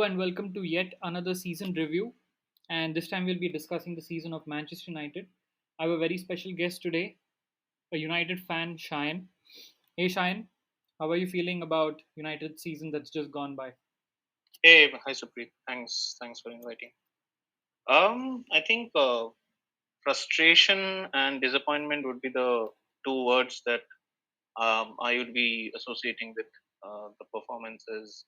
Hello and welcome to yet another season review. And this time we'll be discussing the season of Manchester United. I have a very special guest today, a United fan, Sayan. Hey Sayan, how are you feeling about United season that's just gone by? Hey, hi Supreet. Thanks for inviting. I think frustration and disappointment would be the two words that I would be associating with the performances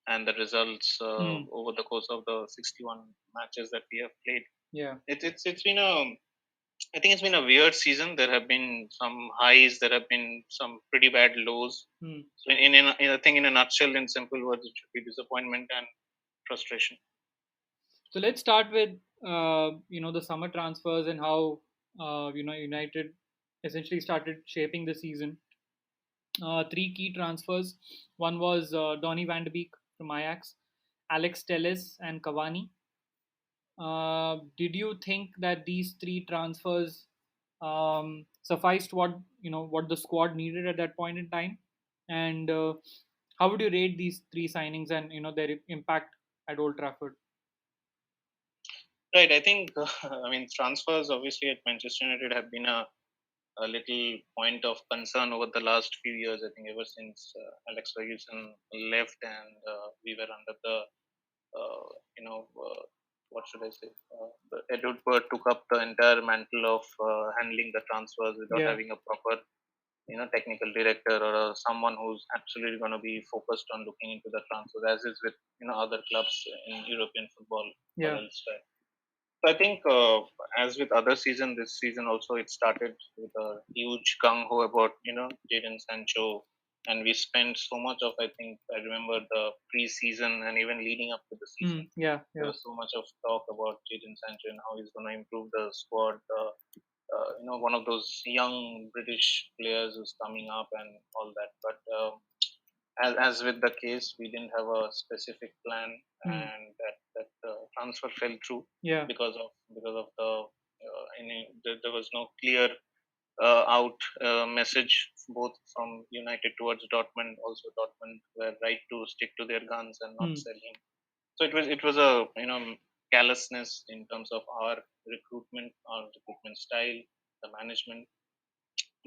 and the results Hmm. over the course of the 61 matches that we have played. Yeah. It's been a I think it's been a weird season. There have been some highs, there have been some pretty bad lows. Hmm. So I think in a nutshell, in simple words, it should be disappointment and frustration. So let's start with the summer transfers and how United essentially started shaping the season. Three key transfers. One was Donny van de Beek from Ajax, Alex Telles, and Cavani. Did you think that these three transfers sufficed what the squad needed at that point in time? And how would you rate these three signings and their impact at Old Trafford? Right. I think, I mean, transfers obviously at Manchester United have been a little point of concern over the last few years. I think ever since Alex Ferguson left and we were under the, uh, you know, what should I say? Edward Bird took up the entire mantle of handling the transfers without Yeah. having a proper, technical director or someone who's absolutely going to be focused on looking into the transfers, as is with, other clubs in European football or Yeah. elsewhere. So I think, as with other season, this season also it started with a huge gung ho about Jadon Sancho, and we spent so much of, I think I remember the pre-season and even leading up to the season, Yeah. there Yeah. was so much of talk about Jadon Sancho and how he's going to improve the squad. One of those young British players who's coming up and all that, but. As with the case, we didn't have a specific plan, Hmm. and that transfer fell through Yeah. because of the there was no clear out message both from United towards Dortmund. Also, Dortmund were right to stick to their guns and not Hmm. sell him. So it was a callousness in terms of our recruitment style, the management.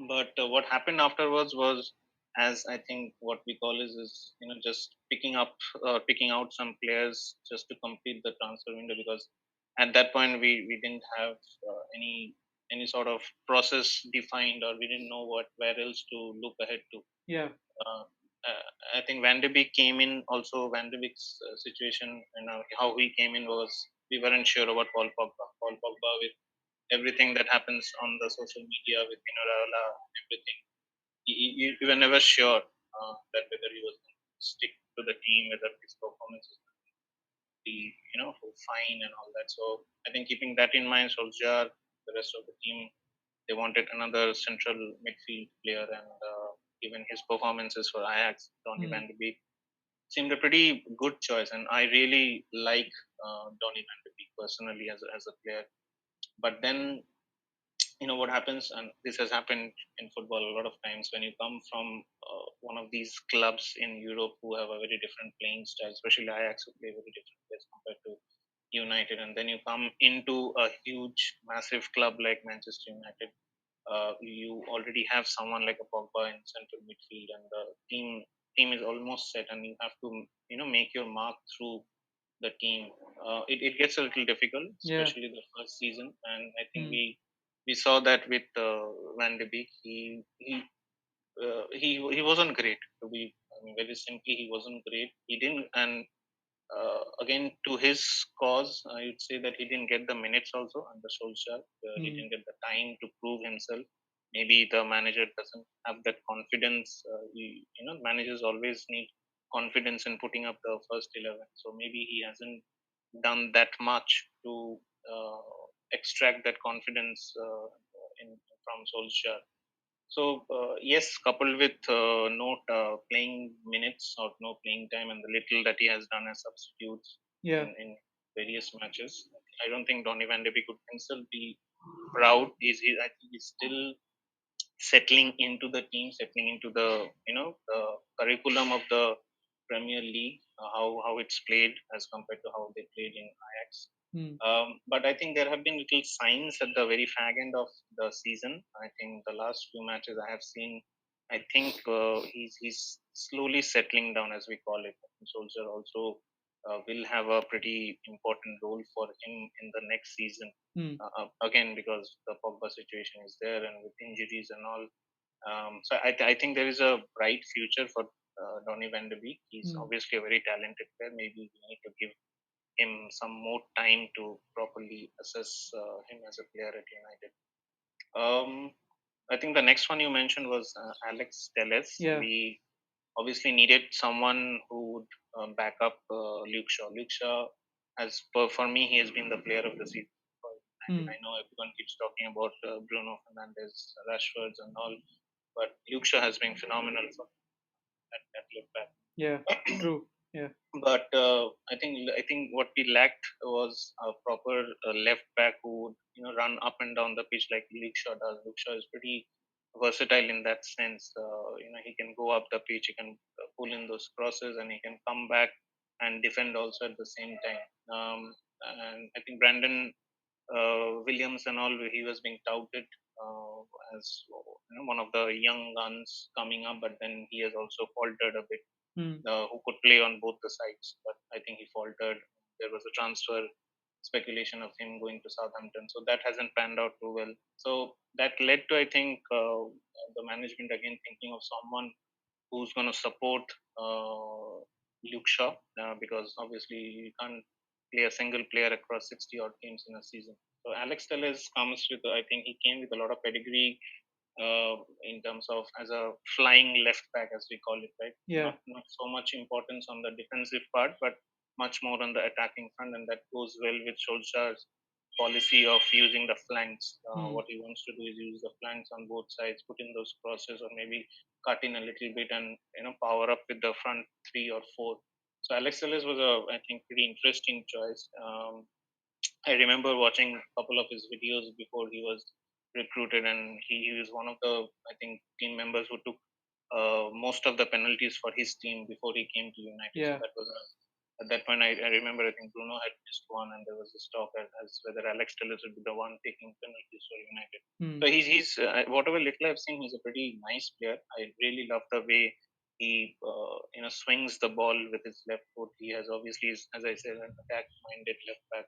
But what happened afterwards was, as I think what we call is just picking out some players just to complete the transfer window, because at that point we didn't have any sort of process defined, or we didn't know what where else to look ahead to. Yeah. uh, I think Van de Beek came in. Also, Van de Beek's situation, how he came in was, we weren't sure about Paul Pogba. Paul Pogba, with everything that happens on the social media with Villarreal, everything, you were never sure that whether he was going to stick to the team, whether his performance was going to be, fine and all that. So I think keeping that in mind, Solskjaer, the rest of the team, they wanted another central midfield player, and given his performances for Ajax, Donny Hmm. van de Beek seemed a pretty good choice, and I really like Donny van de Beek personally as a player. But then what happens, and this has happened in football a lot of times, when you come from one of these clubs in Europe who have a very different playing style, especially Ajax, who play very different ways compared to United, and then you come into a huge massive club like Manchester United. You already have someone like a Pogba in central midfield, and the team is almost set, and you have to make your mark through the team. It gets a little difficult, Yeah. especially the first season, and I think Hmm. we saw that with Van de Beek. He wasn't great, to be, I mean, very simply, he wasn't great. He didn't, and again, to his cause, I would say that he didn't get the minutes also under Solskjaer. He Hmm. didn't get the time to prove himself. Maybe the manager doesn't have that confidence. Managers always need confidence in putting up the first 11. So maybe he hasn't done that much to uh, extract that confidence from Solskjaer. So yes, coupled with no playing minutes or no playing time, and the little that he has done as substitutes Yeah. in various matches, I don't think Donny Van de Beek could himself be proud. I think he's still settling into the team, settling into the the curriculum of the Premier League. how it's played as compared to how they played in Ajax. Hmm. But I think there have been little signs at the very fag end of the season. I think the last few matches I have seen, I think he's slowly settling down, as we call it. Solskjaer also will have a pretty important role for him in the next season. Hmm. Again, because the Pogba situation is there and with injuries and all. So I think there is a bright future for Donny van de Beek. He's Hmm. obviously a very talented player. Maybe we need to give him some more time to properly assess him as a player at United. Um, I think the next one you mentioned was Alex Telles. Yeah. We obviously needed someone who would back up Luke Shaw. Luke Shaw, for me, he has been the player of the season for United. Hmm. I know everyone keeps talking about Bruno Fernandes, Rashfords, and all, but Luke Shaw has been phenomenal for that left Yeah. back. True. Yeah. But I think what we lacked was a proper left back who would run up and down the pitch like Luke Shaw does. Luke Shaw is pretty versatile in that sense. He can go up the pitch, he can pull in those crosses, and he can come back and defend also at the same time. And I think Brandon Williams and all, he was being touted uh, as one of the young guns coming up, but then he has also faltered a bit, Hmm. who could play on both the sides. But I think he faltered. There was a transfer speculation of him going to Southampton, so that hasn't panned out too well. So that led to, I think, the management again thinking of someone who's going to support Luke Shaw, because obviously you can't play a single player across 60 odd games in a season. So Alex Telles comes with, I think he came with a lot of pedigree in terms of as a flying left back, as we call it, right? Yeah. Not so much importance on the defensive part, but much more on the attacking front, and that goes well with Solskjaer's policy of using the flanks. Hmm. What he wants to do is use the flanks on both sides, put in those crosses, or maybe cut in a little bit and power up with the front three or four. So Alex Telles was a, I think, pretty interesting choice. I remember watching a couple of his videos before he was recruited, and he was one of the, I think, team members who took most of the penalties for his team before he came to United. So Yeah. that was at that point, I remember, I think Bruno had missed one, and there was this talk as whether Alex Telles would be the one taking penalties for United. Hmm. So he's whatever little I've seen, he's a pretty nice player. I really love the way he swings the ball with his left foot. He has obviously, as I said, an attack-minded left back,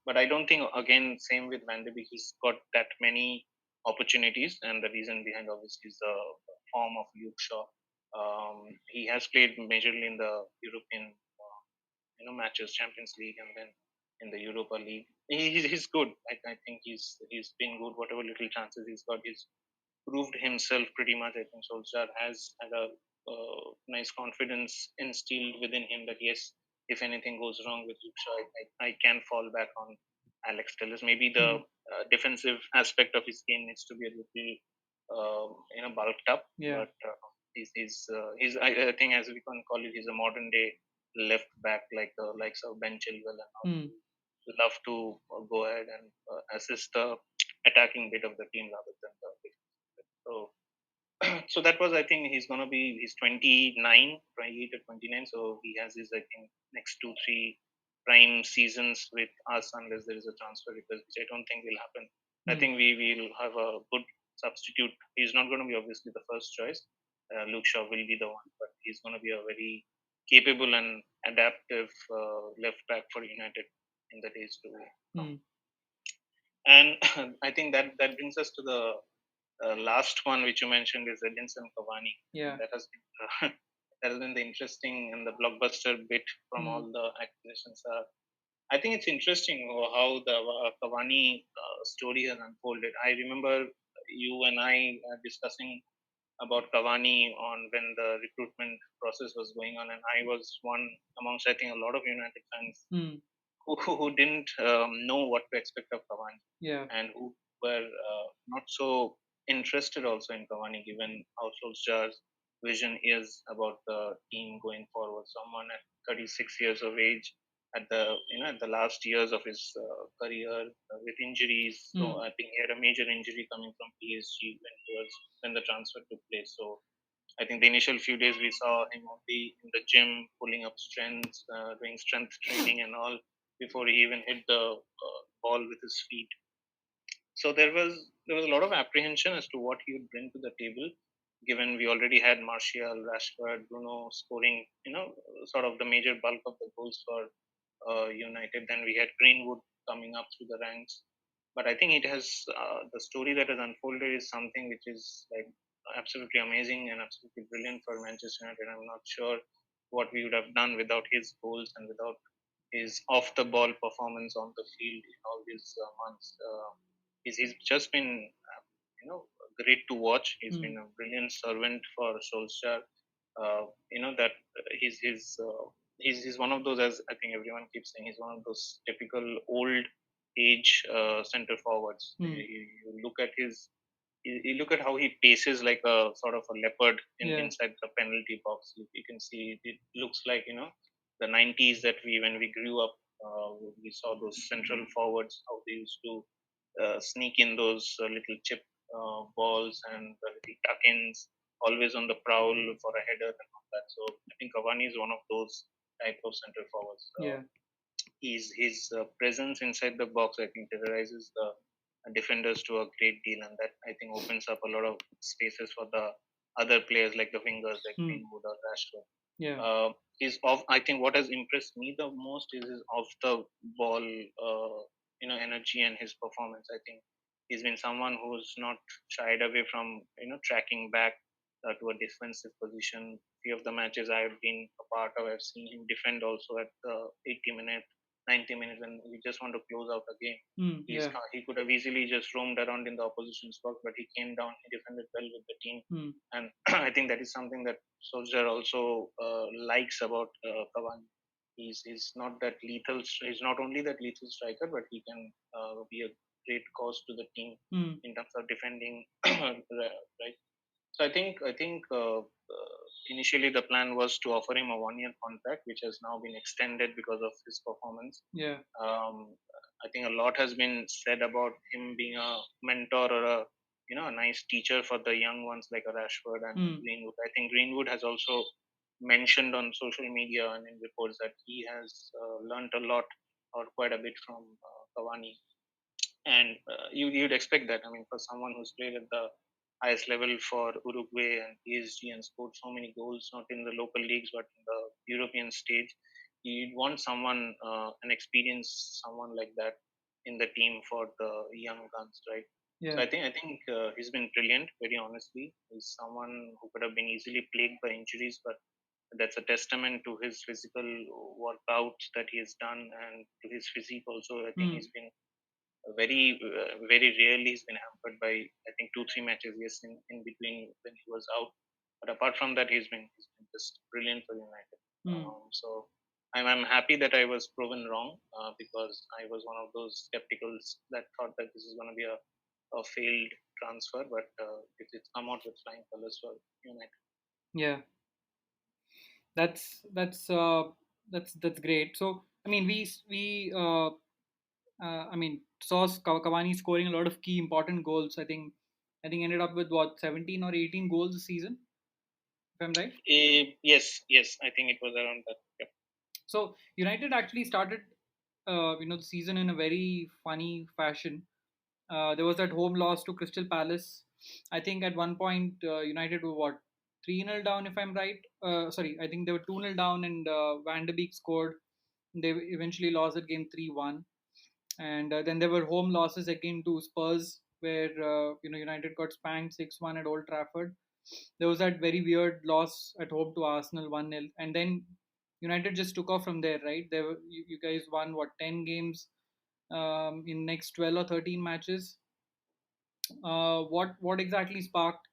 but I don't think, again, same with Van de Beek, he's got that many opportunities, and the reason behind obviously is the form of Luke Shaw. He has played majorly in the European, matches, Champions League, and then in the Europa League. He's good. I think he's been good. Whatever little chances he's got, he's proved himself pretty much. I think Solskjaer has had a nice confidence instilled within him that yes, if anything goes wrong with Luksha, I can fall back on Alex Telles. Maybe the Hmm. defensive aspect of his game needs to be a little bulked up, Yeah. but he's I think, as we can call it, he's a modern day left back like the likes of Ben Chilwell and all. Hmm. Love to go ahead and assist the attacking bit of the team rather than the defense. So so that was, I think, he's 29, 28 or 29, so he has his, I think, next 2 3 prime seasons with us unless there is a transfer request, which I don't think will happen. I Hmm. think we will have a good substitute. He's not going to be obviously the first choice. Luke Shaw will be the one, but he's going to be a very capable and adaptive left back for United in the days to come. Hmm. And I think that brings us to the last one which you mentioned is Edinson Cavani. Yeah. That has been that has been the interesting and the blockbuster bit from Hmm. all the acquisitions. I think it's interesting how the Cavani story has unfolded. I remember you and I discussing about Cavani on when the recruitment process was going on, and I was one amongst, I think, a lot of United fans Hmm. who didn't know what to expect of Cavani, Yeah. and who were not so interested also in Cavani, given how Solskjaer's vision is about the team going forward. Someone at 36 years of age, at the at the last years of his career, with injuries. So Hmm. I think he had a major injury coming from PSG when the transfer took place. So I think the initial few days we saw him only in the gym, pulling up strength, doing strength training and all before he even hit the ball with his feet. So there was a lot of apprehension as to what he would bring to the table, given we already had Martial, Rashford, Bruno scoring, sort of the major bulk of the goals for United. Then we had Greenwood coming up through the ranks. But I think it has the story that has unfolded is something which is like absolutely amazing and absolutely brilliant for Manchester United. I'm not sure what we would have done without his goals and without his off the ball performance on the field in all these months. He's just been great to watch. He's been a brilliant servant for Solskjaer. That he's one of those, as I think everyone keeps saying, he's one of those typical old age center forwards. You look at you look at how he paces like a sort of a leopard inside the penalty box. You can see it looks like the 90s that when we grew up, we saw those central forwards how they used to sneak in those little chip balls and the little tuck-ins, always on the prowl for a header and all that. So I think Cavani is one of those type of center forwards. His presence inside the box, I think, terrorizes the defenders to a great deal, and that I think opens up a lot of spaces for the other players like the wingers like Greenwood or Rashford. He's off. I think what has impressed me the most is his off the ball, energy and his performance. I think he's been someone who's not shied away from tracking back to a defensive position. Few of the matches I've been a part of, I've seen him defend also at the 80-minute, 90 minutes, and we just want to close out the game. He could have easily just roamed around in the opposition's box, but he came down, he defended well with the team, and I think that is something that Solskjaer also likes about Cavani. He's not that lethal. He's not only that lethal striker, but he can be a great cause to the team in terms of defending. Right. So I think initially the plan was to offer him a 1-year contract, which has now been extended because of his performance. I think a lot has been said about him being a mentor or a nice teacher for the young ones like a Rashford and Greenwood. I think Greenwood has also mentioned on social media and in reports that he has learned a lot or quite a bit from Cavani, and you'd expect that. I mean, for someone who's played at the highest level for Uruguay and PSG and scored so many goals, not in the local leagues but in the European stage, you'd want someone, an experienced someone like that in the team for the young guns, right? So I think he's been brilliant. Very honestly, he's someone who could have been easily plagued by injuries, but that's a testament to his physical workouts that he has done and to his physique also. I think he's been very rarely he's been hampered by I think 2-3 matches in between when he was out. But apart from that, he's been just brilliant for United. So I'm happy that I was proven wrong because I was one of those skepticals that thought that this is going to be a failed transfer, but it's come out with flying colors for United. Yeah, that's great. So I mean, I mean, saw Cavani scoring a lot of key important goals. I think ended up with what 17 or 18 goals this season, if I'm right. Yes, I think it was around that. Yep. So United actually started, the season in a very funny fashion. There was that home loss to Crystal Palace. I think at one point United were what 3-0 down, if I'm right. Sorry, I think they were 2-0 down, and Van de Beek scored. They eventually lost that game 3-1, and then there were home losses again to Spurs, where United got spanked 6-1 at Old Trafford. There was that very weird loss at home to Arsenal 1-0, and then United just took off from there, right? You guys won what 10 games in next 12 or 13 matches. What exactly sparked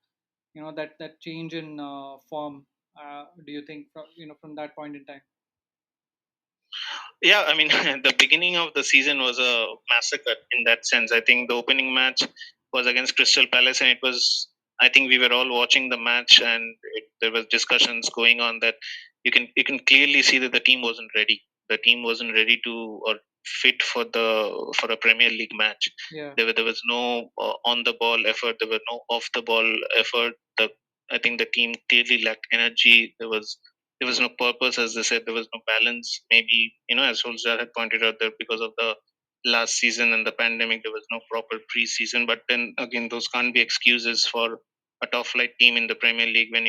that change in form? Do you think from that point in time? Yeah, I mean, the beginning of the season was a massacre in that sense. I think the opening match was against Crystal Palace, and it was. I think we were all watching the match, and there was discussions going on that you can clearly see that the team wasn't ready. The team wasn't ready to or fit for a Premier League match. Yeah. There was no on the ball effort. There were no off the ball effort. The I think the team clearly lacked energy. There was no purpose, as they said. There was no balance. Maybe, as Solskjaer had pointed out, that because of the last season and the pandemic, there was no proper preseason. But then again, those can't be excuses for a top flight team in the Premier League when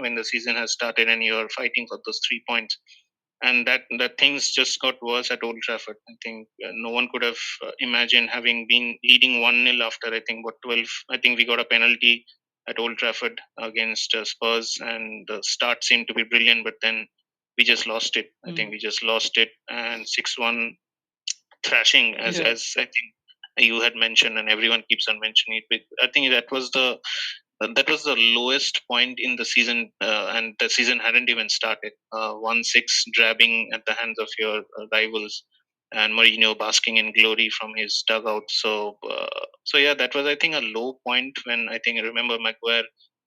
when the season has started and you're fighting for those 3 points. And that things just got worse at Old Trafford. I think no one could have imagined having been leading 1-0 after, I think, what, 12. I think we got a penalty at Old Trafford against Spurs, and the start seemed to be brilliant, but then we just lost it. I think we just lost it, and 6-1 thrashing, as Yeah. I think you had mentioned, and everyone keeps on mentioning it. I think that was the lowest point in the season, and the season hadn't even started. 1-6 drabbing at the hands of your rivals, and Mourinho basking in glory from his dugout. So yeah, that was, I think, a low point when, I think, I remember Maguire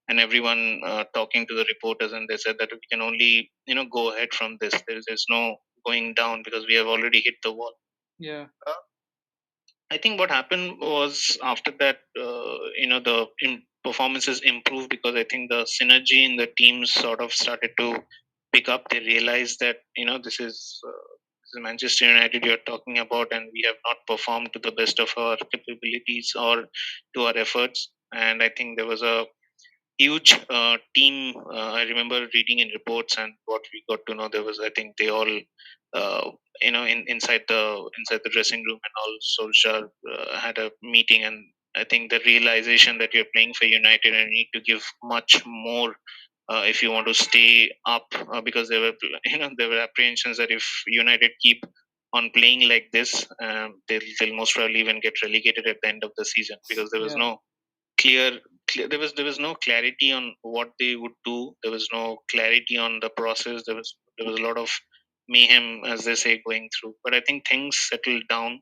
and everyone talking to the reporters, and they said that we can only go ahead from this. There's no going down because we have already hit the wall. Yeah. I think what happened was, after that, the performances improved because I think the synergy in the teams sort of started to pick up. They realized that this is Manchester United you're talking about, and we have not performed to the best of our capabilities or to our efforts. And I think there was a huge team. I remember reading in reports, and what we got to know, there was, I think, they all, inside the dressing room and all, Solskjaer had a meeting, and I think the realization that you're playing for United and you need to give much more if you want to stay up, because there were there were apprehensions that if United keep on playing like this, they'll most probably even get relegated at the end of the season, because there was Yeah. no clear, there was no clarity on what they would do. There was no clarity on the process. There was a lot of mayhem, as they say, going through. But I think things settled down.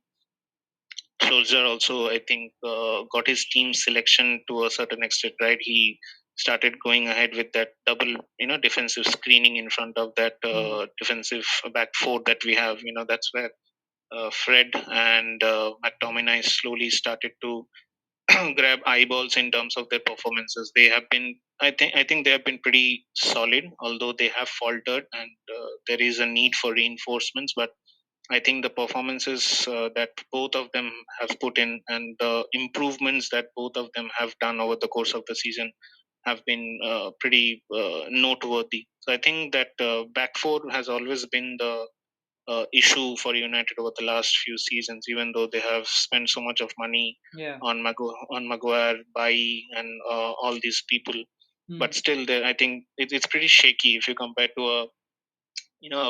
Solskjaer also, I think, got his team selection to a certain extent, right? He started going ahead with that double, defensive screening in front of that defensive back four that we have. That's where Fred and McTominay slowly started to grab eyeballs in terms of their performances. They have been, I think they have been pretty solid, although they have faltered, and there is a need for reinforcements. But I think the performances that both of them have put in, and the improvements that both of them have done over the course of the season, have been pretty noteworthy. So I think that back four has always been the issue for United over the last few seasons, even though they have spent so much of money Yeah. on Maguire, Bailly, and all these people. But still, I think it's pretty shaky if you compare to a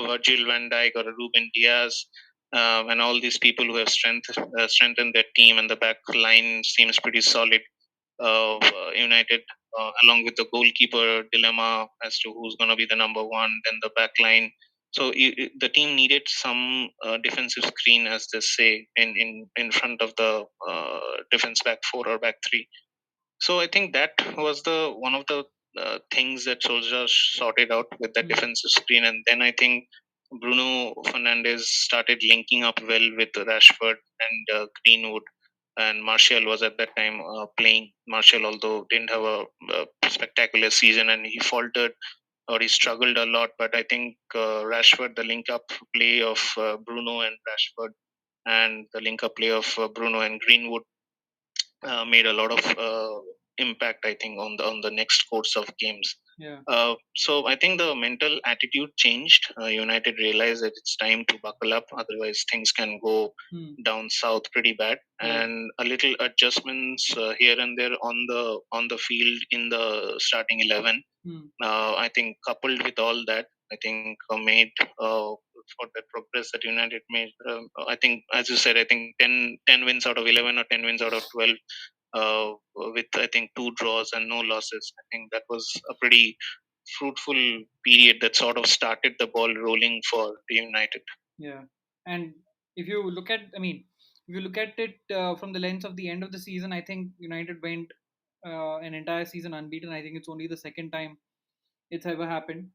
Virgil van Dijk or a Ruben Diaz, and all these people who have strengthened their team, and the back line seems pretty solid. United, along with the goalkeeper dilemma as to who's going to be the number one, then the back line. So the team needed some defensive screen, as they say, in front of the defense back four or back three. So I think that was the one of the things that Solskjaer sorted out with the defensive screen, and then I think Bruno Fernandes started linking up well with Rashford and Greenwood, and Martial was at that time playing. Martial, although didn't have a spectacular season, and he faltered or he struggled a lot, but I think Rashford, the link up play of Bruno and Rashford, and the link up play of Bruno and Greenwood made a lot of impact, I think, on the next course of games. Yeah. So I think the mental attitude changed. United realized that it's time to buckle up, otherwise things can go down south pretty bad. Yeah. And a little adjustments here and there on the field in the starting 11. I think coupled with all that, I think made for the progress that United made. I think, as you said, I think 10 wins out of 11 or 10 wins out of 12, with, I think, 2 draws and no losses. I think that was a pretty fruitful period that sort of started the ball rolling for United. Yeah. And if you look at, I mean, if you look at it from the lens of the end of the season, I think United went an entire season unbeaten. I think it's only the second time it's ever happened.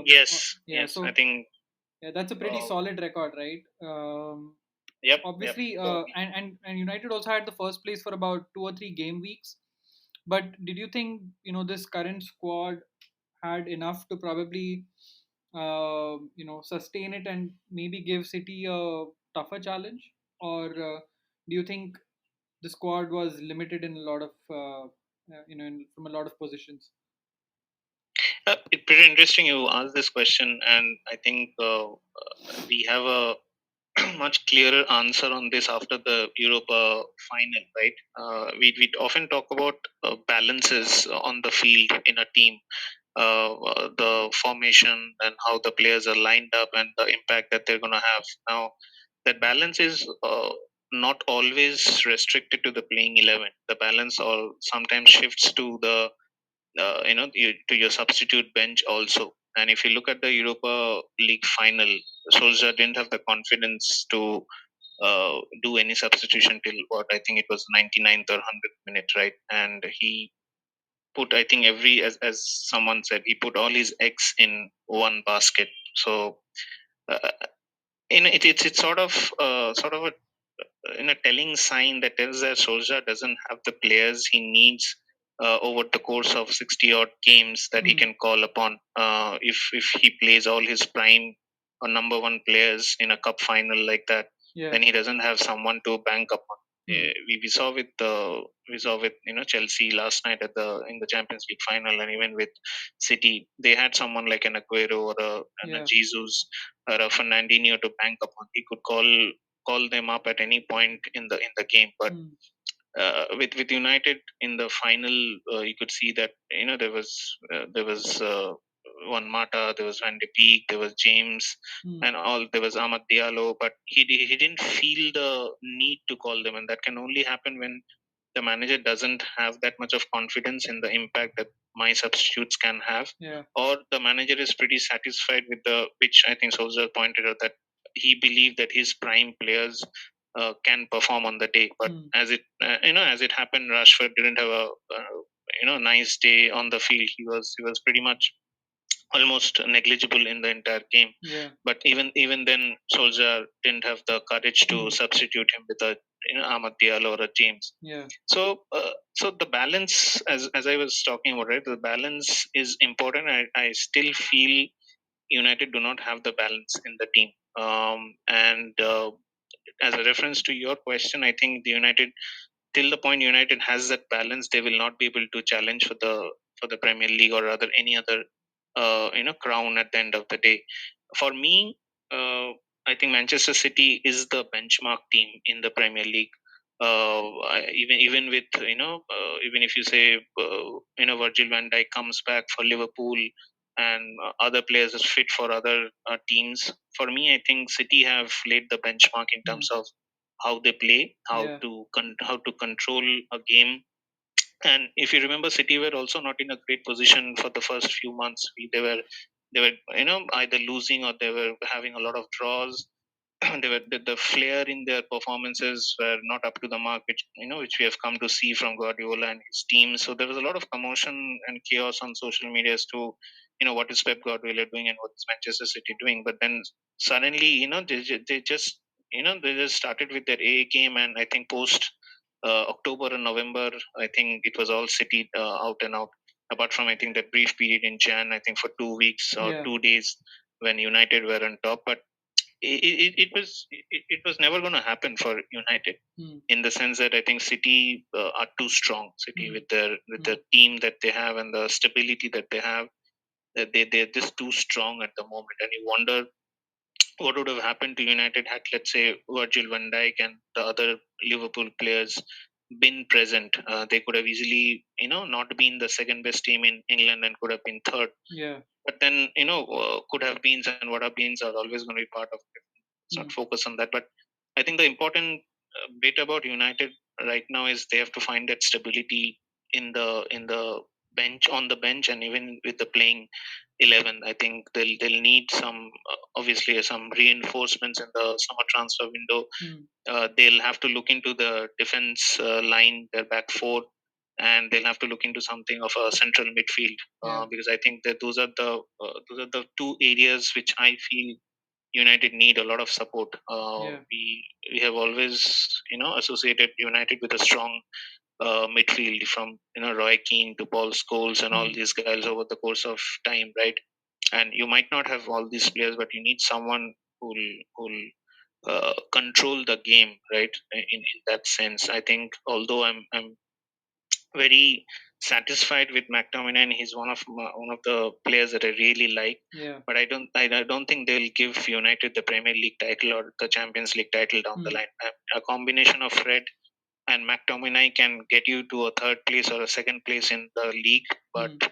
Yes, Yeah. yes, I So think. yeah, that's a pretty solid record, right? Yep, yep. Obviously, and United also had the first place for about 2 or 3 game weeks, But did you think this current squad had enough to probably sustain it and maybe give City a tougher challenge, or do you think the squad was limited in a lot of from a lot of positions? It's pretty interesting you asked this question, and I think we have a much clearer answer on this after the Europa final, right? We often talk about balances on the field in a team, the formation and how the players are lined up and the impact that they're going to have. Now, that balance is not always restricted to the playing 11. The balance all sometimes shifts to the to your substitute bench also. And if you look at the Europa League final, Solskjaer didn't have the confidence to do any substitution till what I think it was 99th or 100th minute, right? And he put, I think, as someone said, he put all his eggs in one basket. So uh, it's sort of a in a telling sign that tells that Solskjaer doesn't have the players he needs over the course of 60 odd games that he Mm. can call upon. If he plays all his prime or number one players in a cup final like that, Yeah. then he doesn't have someone to bank upon. Mm. We saw with Chelsea last night at the in the Champions League final, and even with City, they had someone like an Aguero or a Yeah. Jesus or a Fernandinho to bank upon. He could call them up at any point in the game. But Mm. with United in the final, you could see that there was one Mata, there was Van de Beek, there was James, Mm. and all there was Ahmad Diallo, but he didn't feel the need to call them, and that can only happen when the manager doesn't have that much of confidence in the impact that my substitutes can have, Yeah. or the manager is pretty satisfied with the which I think Solskjaer pointed out that he believed that his prime players can perform on the day. But Mm. as it happened, Rashford didn't have a nice day on the field. He was pretty much almost negligible in the entire game. Yeah. But even then, Solskjaer didn't have the courage to Mm. substitute him with a Ahmad Diallo or a James. Yeah. So the balance, as I was talking about, right, the balance is important. I still feel United do not have the balance in the team. And as a reference to your question, I think the United, till the point United has that balance, they will not be able to challenge for the Premier League or rather any other crown at the end of the day. For me, I think Manchester City is the benchmark team in the Premier League. Even with even if you say Virgil van Dijk comes back for Liverpool and other players is fit for other teams. For me, I think City have laid the benchmark in Mm. terms of how they play, Yeah. how to control a game. And if you remember, City were also not in a great position for the first few months. They were either losing or they were having a lot of draws. The flair in their performances were not up to the mark, which we have come to see from Guardiola and his team. So there was a lot of commotion and chaos on social media as to what is Pep Guardiola doing and what is Manchester City doing. But then suddenly they just started with their A game, and I think post October and November, I think it was all City out and out. Apart from I think that brief period in Jan, I think for 2 weeks or Yeah. 2 days when United were on top, but it was never going to happen for United Mm. in the sense that I think City are too strong. City Mm. with the team that they have and the stability that they have, that they're just too strong at the moment. And you wonder what would have happened to United had, let's say, Virgil van Dijk and the other Liverpool players been present. They could have easily, not been the second best team in England and could have been third. Yeah. But then, could have beens and what have beens are always going to be part of it. Let's not Mm. focus on that. But I think the important bit about United right now is they have to find that stability in the bench, on the bench, and even with the playing 11. I think they'll need some obviously some reinforcements in the summer transfer window. Mm. They'll have to look into the defense line, their back four, and they'll have to look into something of a central midfield, Yeah. because I think that those are the two areas which I feel United need a lot of support. Yeah. We have always associated United with a strong midfield from Roy Keane to Paul Scholes and all Hmm. these guys over the course of time, right? And you might not have all these players, but you need someone who'll control the game, right? In that sense, I think although I'm very satisfied with McTominay, and he's one of the players that I really like. Yeah. But I don't think they'll give United the Premier League title or the Champions League title down the Hmm. line. A combination of Fred and McTominay can get you to a third place or a second place in the league, but Hmm.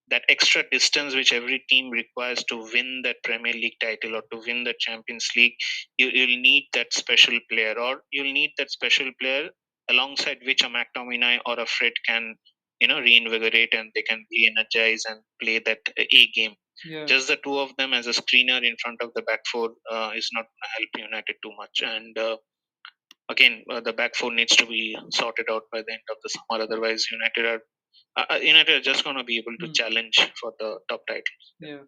that extra distance which every team requires to win that Premier League title or to win the Champions League, you'll need that special player, or you'll need that special player alongside which a McTominay or a Fred can, reinvigorate, and they can re-energize and play that A game. Yeah. Just the two of them as a screener in front of the back four is not going to help United too much. And again, the back four needs to be sorted out by the end of the summer. Otherwise, United are just going to be able to Hmm. challenge for the top title. Yeah.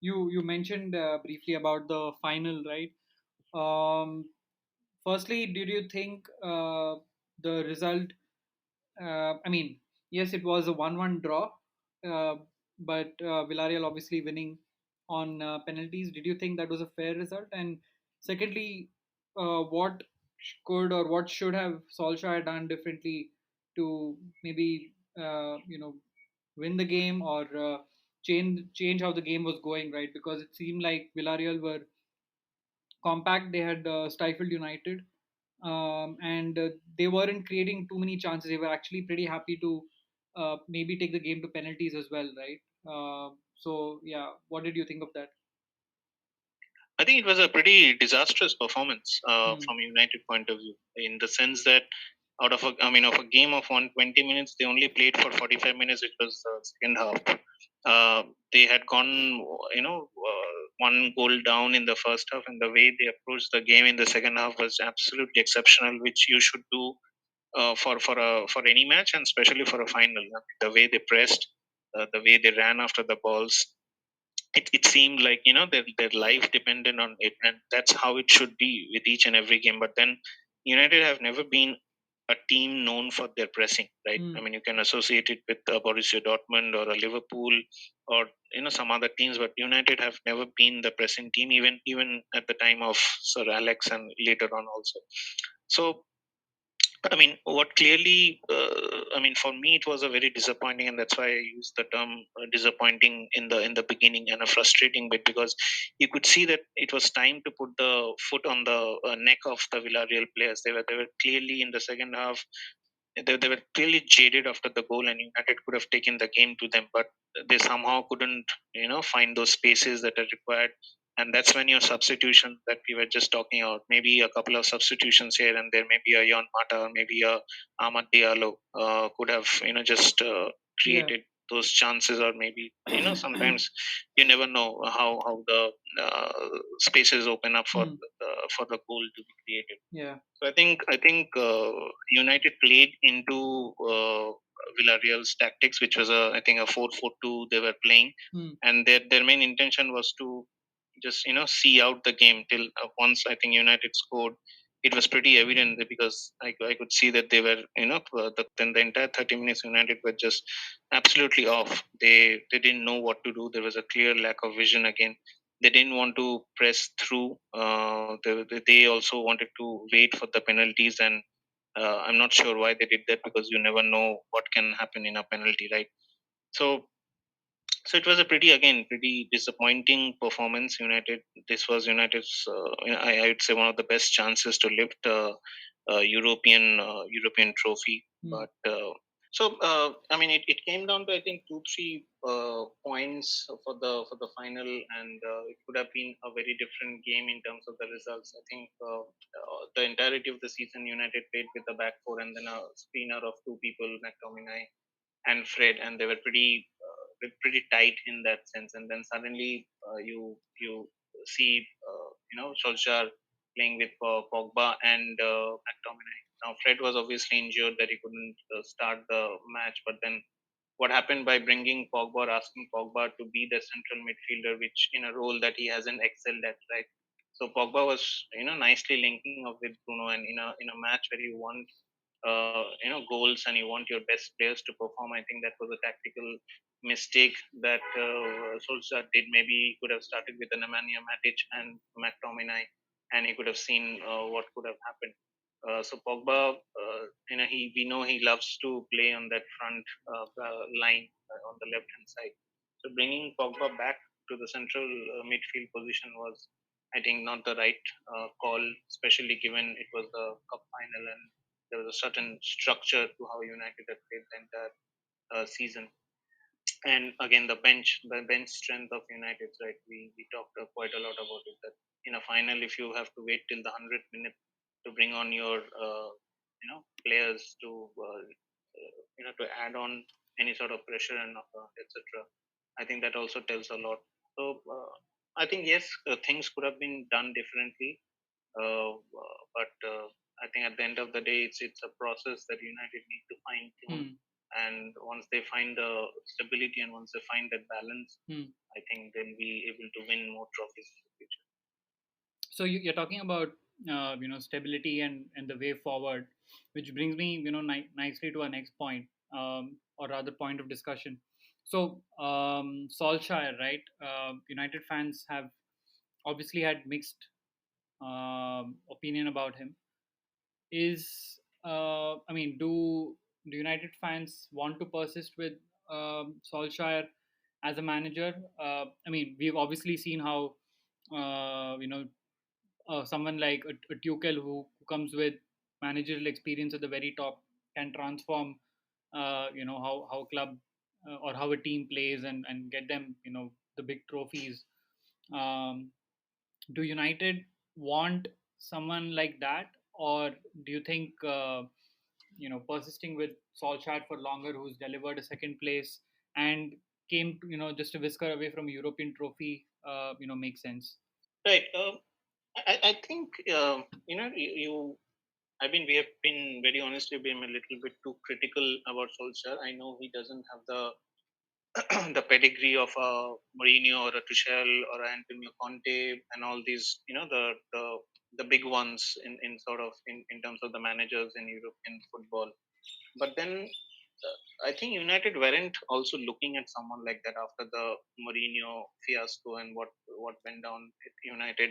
You mentioned briefly about the final, right? Um, Firstly, did you think the result? I mean, yes, it was a 1-1 draw, uh, but Villarreal obviously winning on penalties. Did you think that was a fair result? And secondly, what could or what should have Solskjaer done differently to maybe win the game or change how the game was going, right? Because it seemed like Villarreal were compact. They had stifled United, and they weren't creating too many chances. They were actually pretty happy to maybe take the game to penalties as well, right? So yeah, what did you think of that? I think it was a pretty disastrous performance Hmm. from United point of view, in the sense that of a game of 120 minutes, they only played for 45 minutes, which was the second half. They had gone, one goal down in the first half, and the way they approached the game in the second half was absolutely exceptional, which you should do for any match, and especially for a final. The way they pressed, the way they ran after the balls, it seemed like their life depended on it, and that's how it should be with each and every game. But then United have never been a team known for their pressing, right? I Hmm. mean, you can associate it with Borussia Dortmund or a Liverpool or some other teams, but United have never been the pressing team, even at the time of Sir Alex and later on also. So I mean, what clearly, I mean, for me, it was a very disappointing, and that's why I used the term disappointing in the beginning, and a frustrating bit, because you could see that it was time to put the foot on the neck of the Villarreal players. They were clearly in the second half. They were clearly jaded after the goal, and United could have taken the game to them, but they somehow couldn't, find those spaces that are required. And that's when your substitution that we were just talking about, maybe a couple of substitutions here and there, maybe a Jan Mata, maybe a Ahmad Diallo could have, just Yeah. created those chances, or maybe, sometimes you never know how the spaces open up for Hmm. the goal to be created. Yeah. So I think United played into Villarreal's tactics, which was I think a 4-4-2 they were playing, Hmm. and their main intention was to just see out the game till once I think United scored. It was pretty evident that, because I could see that they were then the entire 30 minutes United were just absolutely off. They didn't know what to do. There was a clear lack of vision again. They didn't want to press through. They also wanted to wait for the penalties, and I'm not sure why they did that, because you never know what can happen in a penalty, right? So so it was a pretty disappointing performance. This was United's, I would say, one of the best chances to lift European trophy. Hmm. But I mean, it came down to, I think, 2-3 points for the final, and it could have been a very different game in terms of the results. I think the entirety of the season, United played with the back four and then a screener of two people, McTominay and Fred, and they were pretty tight in that sense. And then suddenly you see Solskjaer playing with Pogba and McTominay. Now Fred was obviously injured that he couldn't start the match, but then what happened by bringing Pogba, or asking Pogba to be the central midfielder, which in a role that he hasn't excelled at, right? So Pogba was nicely linking up with Bruno, and in a match where you want goals and you want your best players to perform. I think that was a tactical mistake that Solskjaer did. Maybe he could have started with an Nemanja Matic and McTominay, and he could have seen what could have happened. So Pogba, we know he loves to play on that front line on the left hand side. So bringing Pogba back to the central midfield position was, I think, not the right call, especially given it was the cup final and there was a certain structure to how United had played the entire season. And again, the bench strength of United, right? We talked quite a lot about it. That in a final, if you have to wait till the 100th minute to bring on your players to add on any sort of pressure and etc. I think that also tells a lot. So I think yes, things could have been done differently, but I think at the end of the day, it's a process that United need to fine tune. Hmm. And once they find the stability and once they find that balance, Hmm. I think they'll be able to win more trophies in the future. So you're talking about stability and the way forward, which brings me nicely to our next point, or rather point of discussion. So Solskjaer, right? United fans have obviously had mixed opinion about him. I mean, do United fans want to persist with Solskjaer as a manager? I mean, we've obviously seen how someone like a Tuchel who comes with managerial experience at the very top can transform how club or how a team plays and get them the big trophies. Um, do United want someone like that, or do you think persisting with Solskjaer for longer, who's delivered a second place and came just a whisker away from a European trophy, makes sense? Right. I think I mean, we have been very honestly been a little bit too critical about Solskjaer. I know he doesn't have the the pedigree of a Mourinho or a Tuchel or a Antonio Conte and all these, the big ones in sort of in terms of the managers in European football. But then I think United weren't also looking at someone like that after the Mourinho fiasco and what went down at United,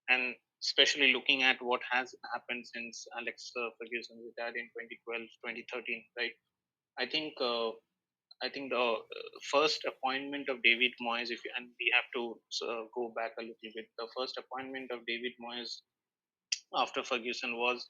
and especially looking at what has happened since Alex Ferguson retired in 2012, 2013, right? I think uh, I think the first appointment of David Moyes, and we have to go back a little bit, the first appointment of David Moyes after Ferguson was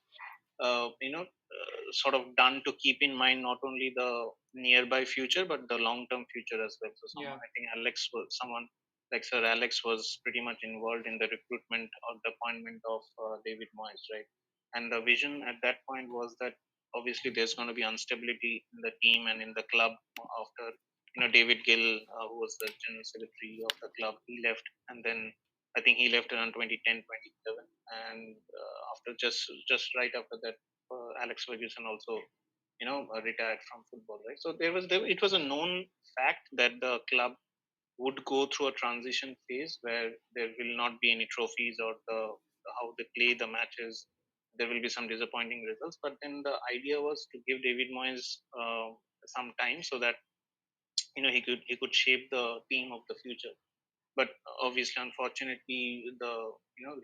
sort of done to keep in mind not only the nearby future but the long term future as well. So Yeah. someone, I think someone like Sir Alex was pretty much involved in the recruitment or the appointment of David Moyes, right? And the vision at that point was that obviously there's going to be instability in the team and in the club after David Gill, who was the general secretary of the club, he left, and then I think he left around 2010, 2011, and after just right after that, Alex Ferguson also retired from football, right? So it was a known fact that the club would go through a transition phase where there will not be any trophies or the how they play the matches. There will be some disappointing results, but then the idea was to give David Moyes some time so that he could shape the team of the future. But obviously, unfortunately, the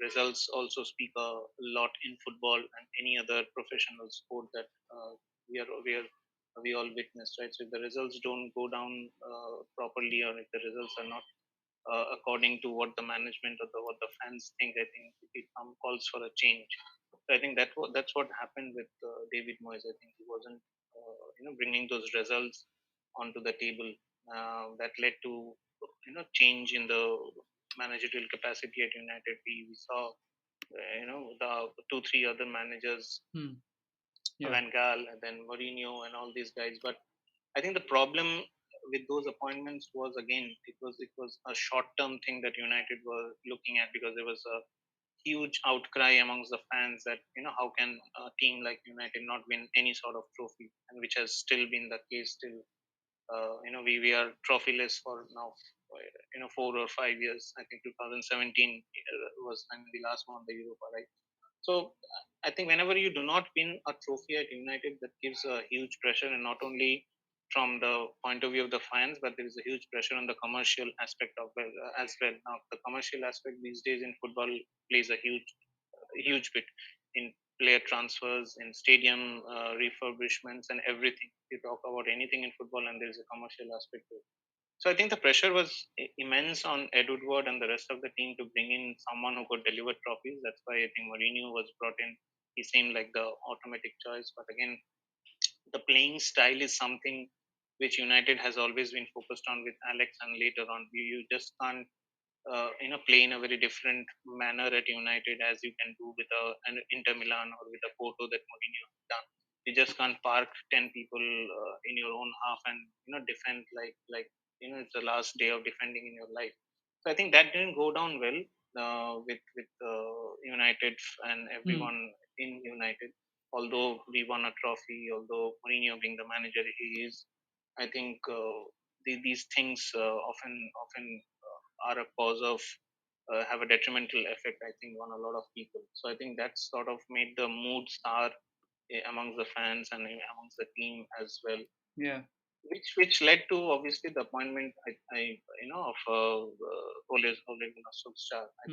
results also speak a lot in football and any other professional sport that we all witness, right? So if the results don't go down properly, or if the results are not according to what the management or what the fans think, I think it calls for a change. So I think that's what happened with David Moyes. I think he wasn't bringing those results onto the table that led to change in the managerial capacity at United. We saw the two three other managers, Hmm. Yeah. Van Gaal and then Mourinho and all these guys. But I think the problem with those appointments was, again, it was a short term thing that United were looking at, because there was a huge outcry amongst the fans that how can a team like United not win any sort of trophy, and which has still been the case till we are trophyless for now 4 or 5 years. I think 2017 was when we last won the Europa, right? So I think whenever you do not win a trophy at United, that gives a huge pressure, and not only from the point of view of the fans, but there is a huge pressure on the commercial aspect of as well. Now, the commercial aspect these days in football plays a huge bit in player transfers, in stadium refurbishments, and everything. You talk about anything in football, and there is a commercial aspect to it. So I think the pressure was immense on Ed Woodward and the rest of the team to bring in someone who could deliver trophies. That's why I think Mourinho was brought in. He seemed like the automatic choice. But again, the playing style is something which United has always been focused on with Alex, and later on, you just can't play in a very different manner at United as you can do with an Inter Milan or with a Porto that Mourinho has done. You just can't park 10 people in your own half and defend like it's the last day of defending in your life. So I think that didn't go down well with United and Hmm. everyone in United. Although we won a trophy, although Mourinho being the manager he is, I think these things often are a cause of have a detrimental effect, I think, on a lot of people. So I think that sort of made the mood sour amongst the fans and amongst the team as well, Yeah. which led to obviously the appointment of Ole Gunnar Solskjaer. Hmm.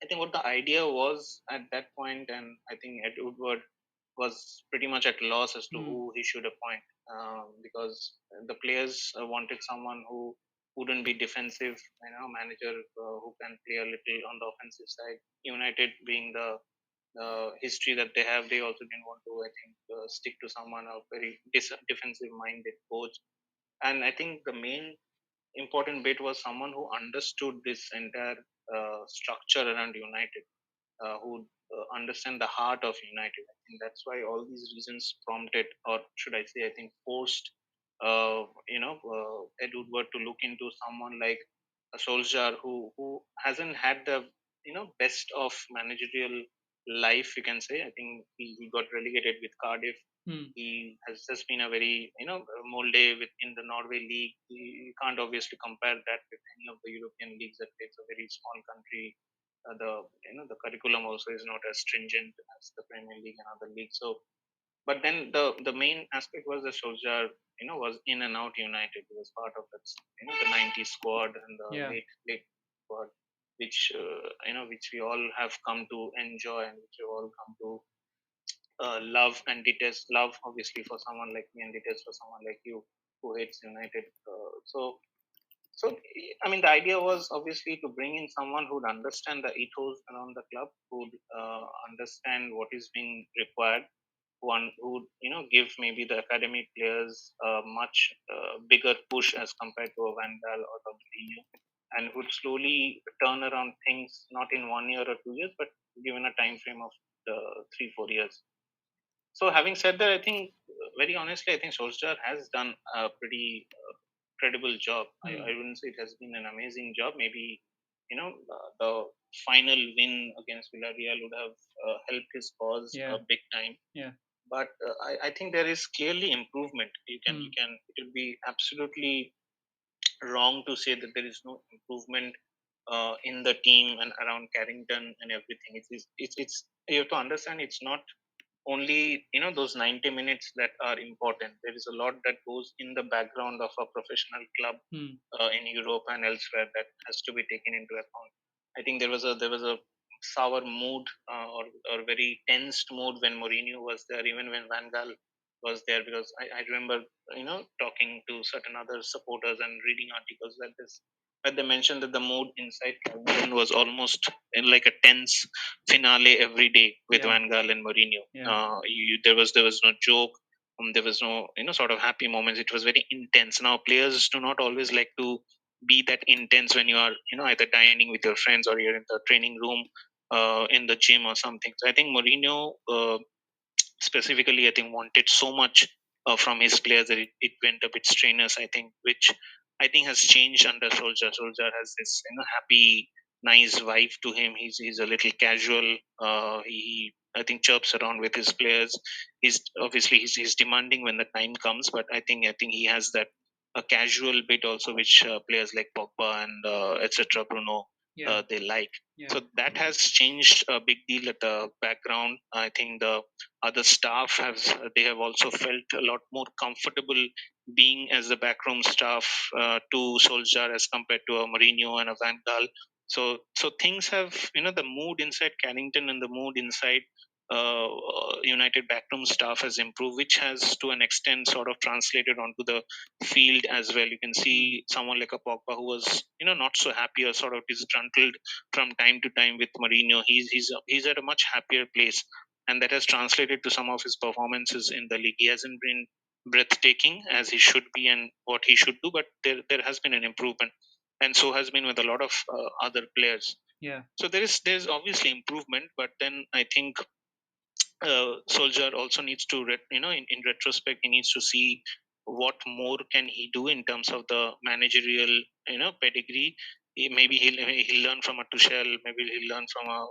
I think what the idea was at that point, and I think Ed Woodward was pretty much at loss as to Hmm. who he should appoint, because the players wanted someone who wouldn't be defensive, manager who can play a little on the offensive side. United being the history that they have, they also didn't want to, I think, stick to someone a very defensive minded coach. And I think the main important bit was someone who understood this entire structure around United, who understand the heart of United. I think that's why all these reasons prompted, or should I say, I think forced, Ed Woodward to look into someone like a Solskjaer who hasn't had the best of managerial life. You can say. I think he got relegated with Cardiff. Hmm. He has just been a very molde within the Norway league. You can't obviously compare that with any of the European leagues that it's a very small country. The curriculum also is not as stringent as the Premier League and other leagues. So, but then the main aspect was the Solskjaer was in and out United. He was part of that the '90s squad and the Yeah. late squad, which we all have come to enjoy and which we all come to love and detest. Love obviously for someone like me and detest for someone like you who hates United. So, I mean, the idea was obviously to bring in someone who'd understand the ethos around the club, who'd understand what is being required, one who'd give maybe the academy players a much bigger push as compared to a Van Gaal or a Mourinho, and would slowly turn around things not in 1 year or 2 years, but given a time frame of 3-4 years. So, having said that, I think very honestly, I think Solskjaer has done a pretty credible job. I Hmm. wouldn't say it has been an amazing job. Maybe the final win against Villarreal would have helped his cause Yeah. big time. Yeah. But I think there is clearly improvement. You Hmm. can it will be absolutely wrong to say that there is no improvement in the team and around Carrington and everything. It's you have to understand it's not only those 90 minutes that are important. There is a lot that goes in the background of a professional club Hmm. in Europe and elsewhere that has to be taken into account. I think there was a sour mood or very tensed mood when Mourinho was there, even when Van Gaal was there, because I remember talking to certain other supporters and reading articles like this, where they mentioned that the mood inside Carrington was almost in like a tense finale every day with Yeah. Van Gaal and Mourinho. Yeah. There was no joke. There was no sort of happy moments. It was very intense. Now players do not always like to be that intense when you are either dining with your friends or you're in the training room, in the gym or something. So I think Mourinho specifically, I think, wanted so much from his players that it went a bit strenuous, I think, which I think has changed under Solskjaer. Solskjaer has this happy, nice vibe to him. He's a little casual. He I think chirps around with his players. He's demanding when the time comes, but I think he has that a casual bit also, which players like Pogba and etc. Bruno. Yeah. they like. Yeah. So that has changed a big deal at the background. I think the other staff have also felt a lot more comfortable being as the backroom staff to Solskjaer as compared to a Mourinho and a Van Gaal. So things have, the mood inside Carrington and the mood inside United backroom staff has improved, which has to an extent sort of translated onto the field as well. You can Hmm. see someone like a Pogba who was, not so happy or sort of disgruntled from time to time with Mourinho. He's at a much happier place, and that has translated to some of his performances in the league. He hasn't been breathtaking as he should be and what he should do, but there has been an improvement, and so has been with a lot of other players. Yeah. So there's obviously improvement, but then I think Soldier also needs to, in retrospect, he needs to see what more can he do in terms of the managerial, pedigree. Maybe he'll learn from a Tuchel, maybe he'll learn from a,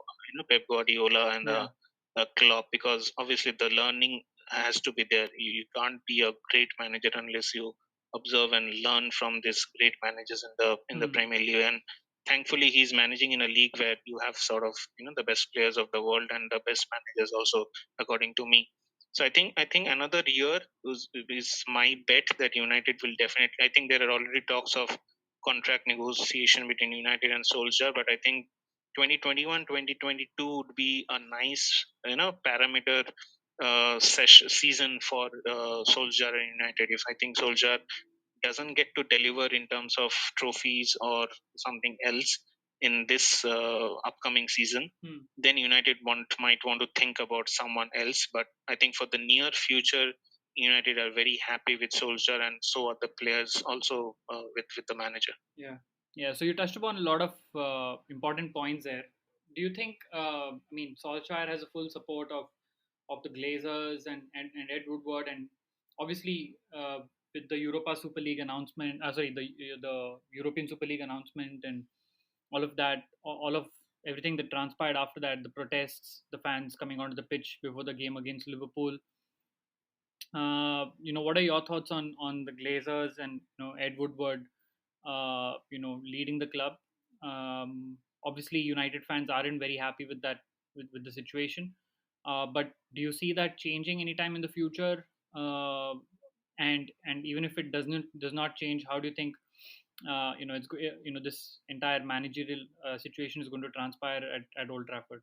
Pep Guardiola and Yeah. a Klopp, because obviously the learning has to be there. You can't be a great manager unless you observe and learn from these great managers in the Hmm. Premier League. And thankfully he's managing in a league where you have sort of, the best players of the world and the best managers also, according to me. So I think another year is my bet that United will definitely. I think there are already talks of contract negotiation between United and Solskjaer, but I think 2021 2022 would be a nice, parameter season for Solskjaer and United. If I think Solskjaer doesn't get to deliver in terms of trophies or something else in this upcoming season, Hmm. then United might want to think about someone else. But I think for the near future, United are very happy with Solskjaer, and so are the players also with the manager. Yeah. Yeah. So you touched upon a lot of important points there. Do you think? I mean, Solskjaer has a full support of the Glazers and Ed Woodward, and obviously with the Europa Super League announcement. Sorry, the European Super League announcement and all of that, all of everything that transpired after that, the protests, the fans coming onto the pitch before the game against Liverpool. What are your thoughts on the Glazers and Ed Woodward, leading the club? Obviously, United fans aren't very happy with that with the situation. But do you see that changing anytime in the future? And even if it does not change, how do you think this entire managerial situation is going to transpire at Old Trafford?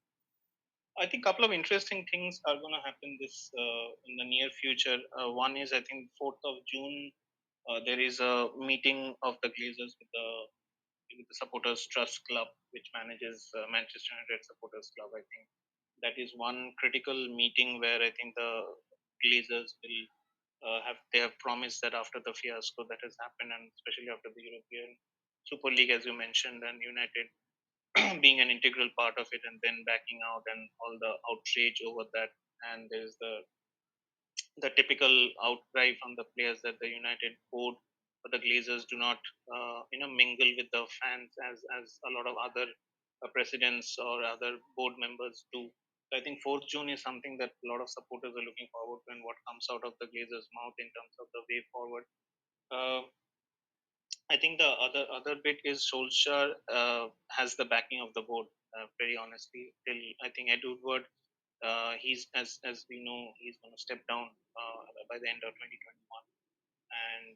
I think a couple of interesting things are going to happen this in the near future. One is, I think, 4th of June. There is a meeting of the Glazers with the Supporters Trust Club, which manages Manchester United Supporters Club. I think that is one critical meeting where I think the Glazers will have promised that after the fiasco that has happened, and especially after the European Super League, as you mentioned, and United being an integral part of it, and then backing out and all the outrage over that, and there's the typical outcry from the players that the United board or the Glazers do not, mingle with the fans as a lot of other presidents or other board members do. So I think 4th June is something that a lot of supporters are looking forward to, and what comes out of the Glazers' mouth in terms of the way forward. Uh, I think the other bit is Solskjaer has the backing of the board. Very honestly, till I think Ed Woodward, he's as we know, he's going to step down by the end of 2021. And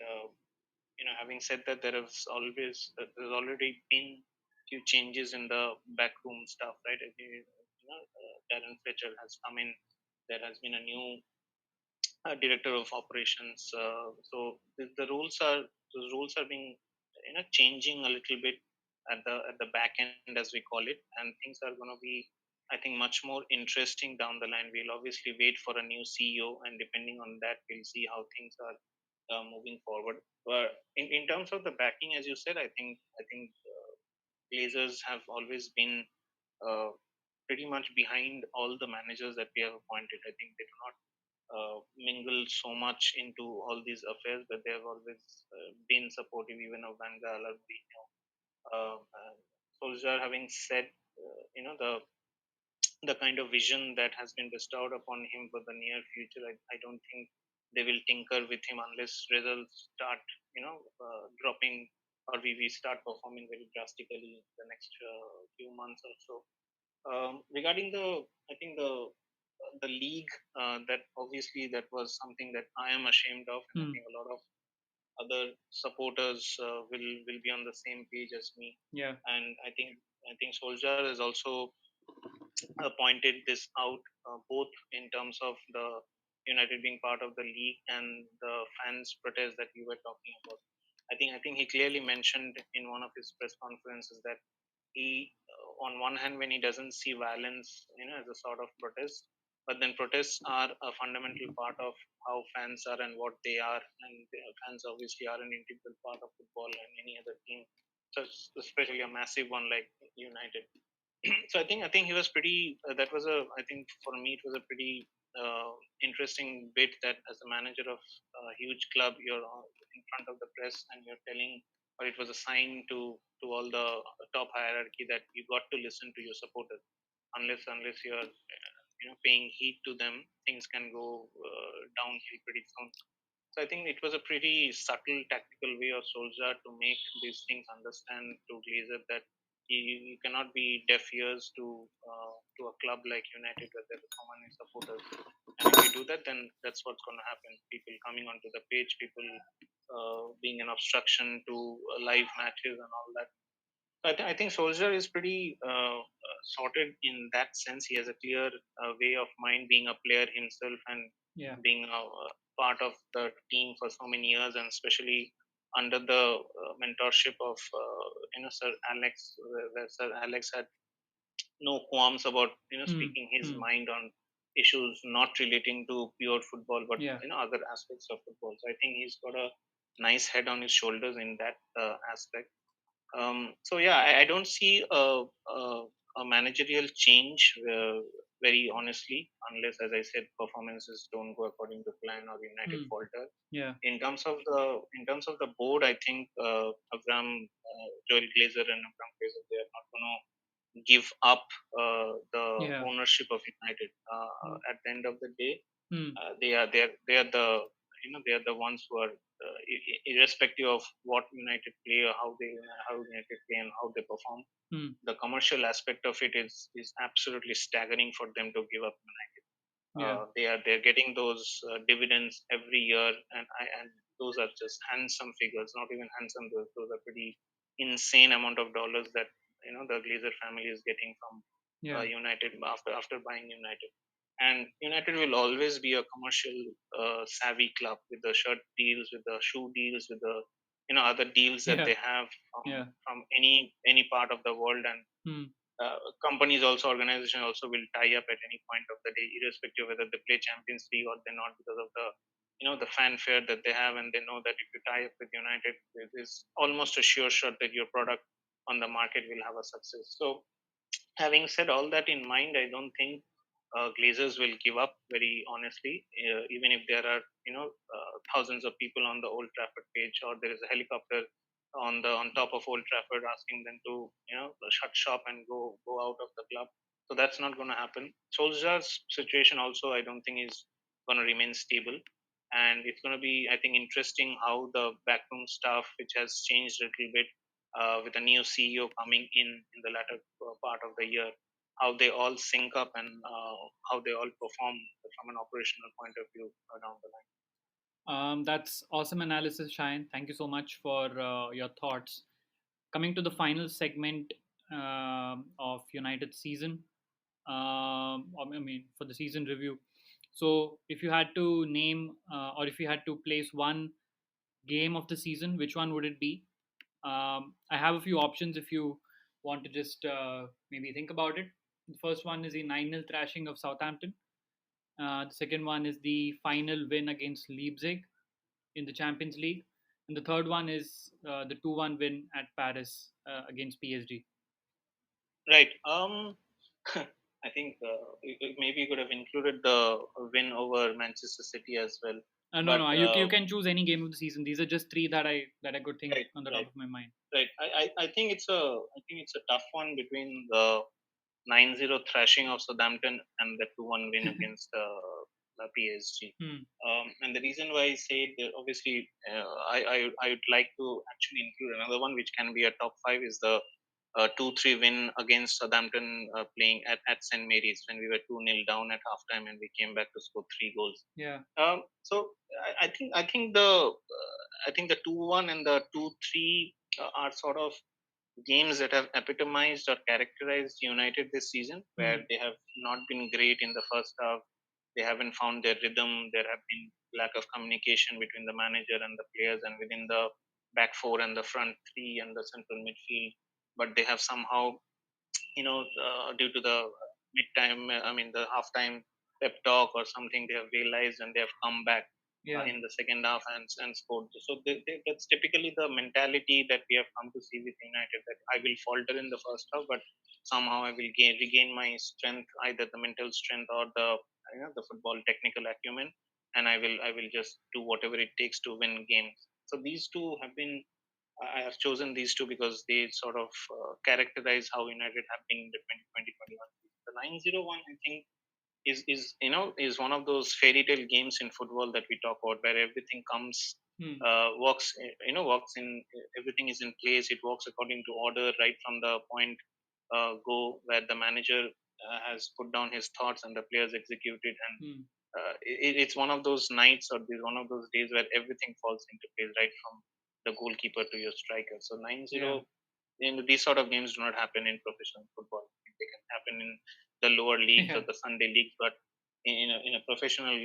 having said that, there's already been few changes in the backroom stuff, right? Darren Fletcher has come in. There has been a new director of operations. So the rules are being, changing a little bit at the back end, as we call it, and things are going to be, I think, much more interesting down the line. We'll obviously wait for a new CEO, and depending on that, we'll see how things are moving forward. But in terms of the backing, as you said, I think Glazers have always been uh, pretty much behind all the managers that we have appointed. I think they do not mingle so much into all these affairs, but they have always been supportive even of Van Gaal or Bruno. Solskjaer having said, the kind of vision that has been bestowed upon him for the near future, I don't think they will tinker with him unless results start, dropping we start performing very drastically in the next few months or so. Regarding I think the league, that obviously that was something that I am ashamed of, and I Hmm. think a lot of other supporters will be on the same page as me. Yeah. And I think Solskjaer has also pointed this out, both in terms of the United being part of the league and the fans protest that you were talking about. I think he clearly mentioned in one of his press conferences that he, on one hand, when he doesn't see violence, as a sort of protest, but then protests are a fundamental part of how fans are and what they are, and fans obviously are an integral part of football and any other team, so especially a massive one like United. So I think he was pretty. That was a. I think for me it was a pretty interesting bit that as a manager of a huge club, you're in front of the press and you're telling, or it was a sign to all the top hierarchy that you got to listen to your supporters. Unless you're paying heed to them, things can go downhill pretty soon. So I think it was a pretty subtle tactical way of Solskjaer to make these things understand to Glazer that you cannot be deaf ears to a club like United where there are so many supporters. And if you do that, then that's what's going to happen. People coming onto the pitch, people being an obstruction to live matches and all that. I think Solskjaer is pretty sorted in that sense. He has a clear way of mind, being a player himself and Yeah. being a part of the team for so many years, and especially under the mentorship of Sir Alex, where Sir Alex had no qualms about Hmm. speaking his Hmm. mind on issues not relating to pure football, but Yeah. other aspects of football. So I think he's got a nice head on his shoulders in that aspect. So yeah, I don't see a managerial change, very honestly, unless, as I said, performances don't go according to plan or United Hmm. falter. Yeah. In terms of the board, I think Joel Glazer and Avram Glazer, they are not going to give up the Yeah. ownership of United. Hmm. At the end of the day, Hmm. they are the they are the ones who are irrespective of what United play or how United play and how they perform. Hmm. The commercial aspect of it is absolutely staggering for them to give up United. Yeah. They're getting those dividends every year, and those are just handsome figures. Not even handsome; those are pretty insane amount of dollars that the Glazer family is getting from Yeah. United after buying United. And United will always be a commercial savvy club with the shirt deals, with the shoe deals, with the other deals that Yeah. they have Yeah. from any part of the world. And Hmm. companies also, organization also will tie up at any point of the day, irrespective whether they play Champions League or they're not, because of the the fanfare that they have, and they know that if you tie up with United, it is almost a sure shot that your product on the market will have a success. So having said all that in mind, I don't think Glazers will give up. Very honestly, even if there are thousands of people on the Old Trafford page, or there is a helicopter on top of Old Trafford asking them to shut shop and go out of the club. So that's not going to happen. Solskjaer's situation also, I don't think, is going to remain stable, and it's going to be, I think, interesting how the backroom staff, which has changed a little bit with a new CEO coming in the latter part of the year, how they all sync up and how they all perform from an operational point of view down the line. That's awesome analysis, Shayan. Thank you so much for your thoughts. Coming to the final segment of United season, I mean, for the season review. So, if you had to name or if you had to place one game of the season, which one would it be? I have a few options if you want to just maybe think about it. The first one is the 9-0 thrashing of Southampton. The second one is the final win against Leipzig in the Champions League. And the third one is the 2-1 win at Paris against PSG. Right. I think maybe you could have included the win over Manchester City as well. No, But no, you can choose any game of the season. These are just three that I could think right, on the top right, of my mind. right. I think it's a tough one between the 9-0 thrashing of Southampton and the 2-1 win against PSG. Hmm. And the reason why I say that, obviously, I would like to actually include another one which can be a top five, is the 2-3 win against Southampton, playing at St Mary's when we were 2-0 down at halftime and we came back to score 3 goals. Yeah. So I think the 2-1 and the 2-3 are sort of games that have epitomized or characterized United this season, where Hmm. they have not been great in the first half. They haven't found their rhythm. There have been lack of communication between the manager and the players, and within the back four and the front three and the central midfield. But they have somehow, due to the the halftime pep talk or something, they have realized and they have come back Yeah. in the second half and scored. So that's typically the mentality that we have come to see with United, that I will falter in the first half, but somehow I will regain my strength, either the mental strength or the football technical acumen, and I will just do whatever it takes to win games. So these two have been, I have chosen these two because they sort of characterize how United have been in the 2020-21 season. The 901, I think, is one of those fairy tale games in football that we talk about, where everything comes, Hmm. works in, everything is in place. It works according to order right from the point go where the manager has put down his thoughts and the players execute it, and Hmm. it's one of those nights, or one of those days where everything falls into place, right from the goalkeeper to your striker. So 9-0, Yeah. these sort of games do not happen in professional football. They can happen in the lower leagues or Yeah. the Sunday leagues, but in a professional,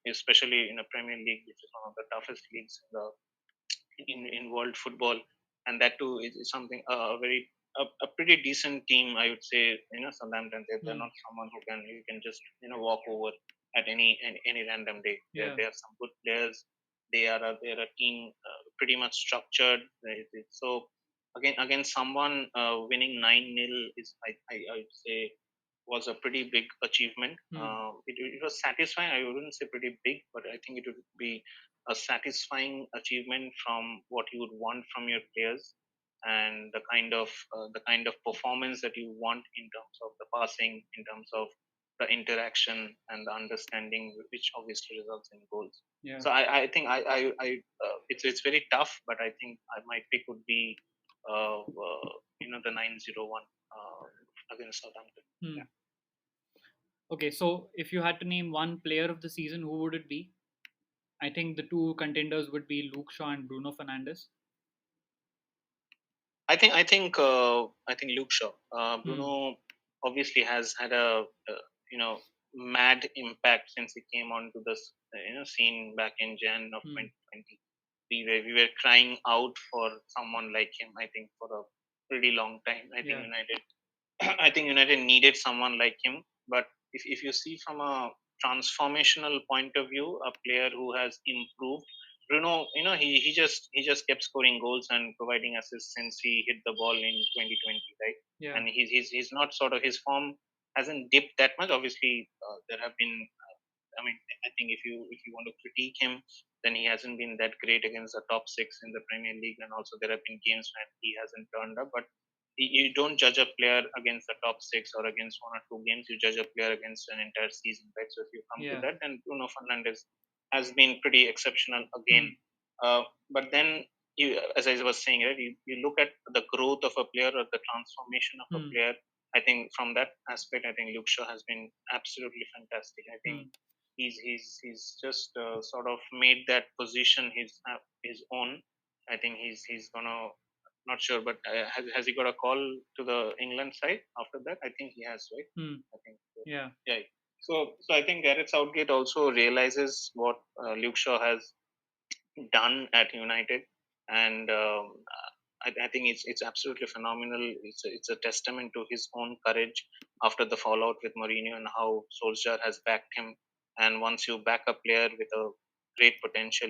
especially in a Premier League, which is one of the toughest leagues in world football, and that too is something, a very a pretty decent team, I would say. Southampton, they're Hmm. not someone who can you can just walk over at any random day. Yeah. They are some good players. They're a team, pretty much structured. So against someone, winning 9-0 is, I would say, was a pretty big achievement. Hmm. It was satisfying. I wouldn't say pretty big, but I think it would be a satisfying achievement from what you would want from your players, and the kind of performance that you want in terms of the passing, in terms of the interaction and the understanding, which obviously results in goals. Yeah. So I think it's very tough, but I think my pick would be the 901 against Southampton. Hmm. Okay, so if you had to name one player of the season, who would it be? I think the two contenders would be Luke Shaw and Bruno Fernandes. I think Luke Shaw. Hmm. Bruno obviously has had a you know mad impact since he came onto this scene back in Jan of Hmm. 2020. We were crying out for someone like him. I think for a pretty long time. Yeah. I think United needed someone like him. But if you see from a transformational point of view, a player who has improved, Bruno, he just kept scoring goals and providing assists since he hit the ball in 2020, right? Yeah. And he's not sort of, his form hasn't dipped that much. Obviously, there have been. I mean, I think if you want to critique him, then he hasn't been that great against the top six in the Premier League, and also there have been games when he hasn't turned up. But you don't judge a player against the top six or against one or two games. You judge a player against an entire season, right? So if you come to Yeah. that, then Bruno Fernandes has been pretty exceptional again. Hmm. But then, as I was saying, right, you look at the growth of a player or the transformation of a Hmm. player. I think from that aspect, I think Luke Shaw has been absolutely fantastic. I think Hmm. he's just sort of made that position his own. I think he's gonna, not sure, but has he got a call to the England side after that? I think he has, right? Hmm. I think so. Yeah. Yeah. So I think Gareth Southgate also realizes what Luke Shaw has done at United, and I think it's absolutely phenomenal. It's a testament to his own courage after the fallout with Mourinho, and how Solskjaer has backed him. And once you back a player with a great potential,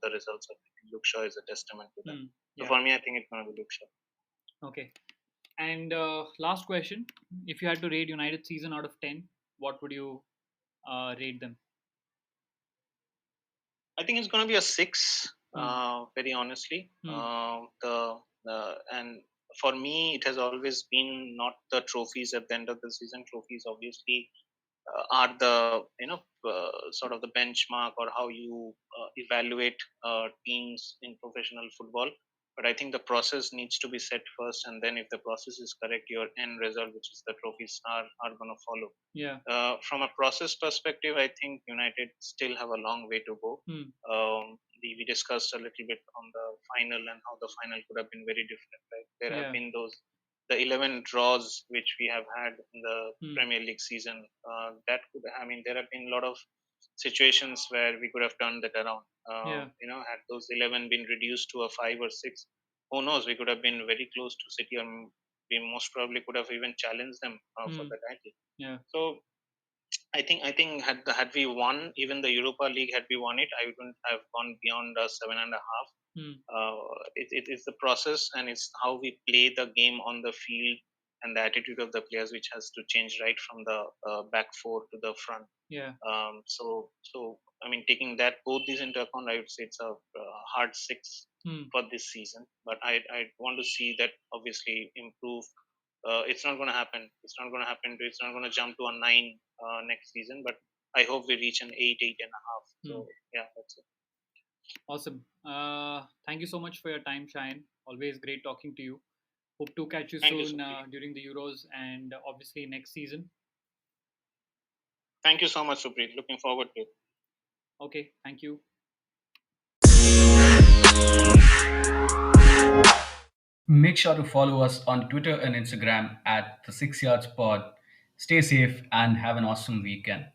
the results of it. Luke Shaw is a testament to that. Hmm. So Yeah. for me, I think it's going to be Luke Shaw. Okay. And last question: if you had to rate United season out of 10, what would you rate them? I think it's going to be a six. Hmm. Very honestly, Hmm. and for me, it has always been not the trophies at the end of the season. Trophies, obviously, are the sort of the benchmark, or how you evaluate teams in professional football. But I think the process needs to be set first, and then if the process is correct, your end result, which is the trophies, are going to follow. Yeah. From a process perspective, I think United still have a long way to go. We discussed a little bit on the final, and how the final could have been very different. Right? There have Yeah. been the 11 draws which we have had in the Hmm. Premier League season. That could, I mean, there have been a lot of situations where we could have turned that around. Yeah. Had those 11 been reduced to a 5 or 6, who knows? We could have been very close to City, or we most probably could have even challenged them for Hmm. the title. Yeah. So I think had we won even the Europa League, had we won it, I wouldn't have gone beyond 7.5. Hmm. It's the process, and it's how we play the game on the field, and the attitude of the players, which has to change right from the back four to the front. Yeah. So I mean, taking that both these into account, I would say it's a hard 6 Hmm. for this season. But I want to see that obviously improve. It's not going to happen. It's not going to happen. It's not going to jump to a 9 next season. But I hope we reach an 8, 8.5. Hmm. So yeah, that's it. Awesome. Thank you so much for your time, Shayan. Always great talking to you. Hope to catch you Thank you, soon Supreet. during the Euros and obviously next season. Thank you so much, Supreet. Looking forward to it. Okay. Thank you. Make sure to follow us on Twitter and Instagram at the 6 Yards Pod. Stay safe and have an awesome weekend.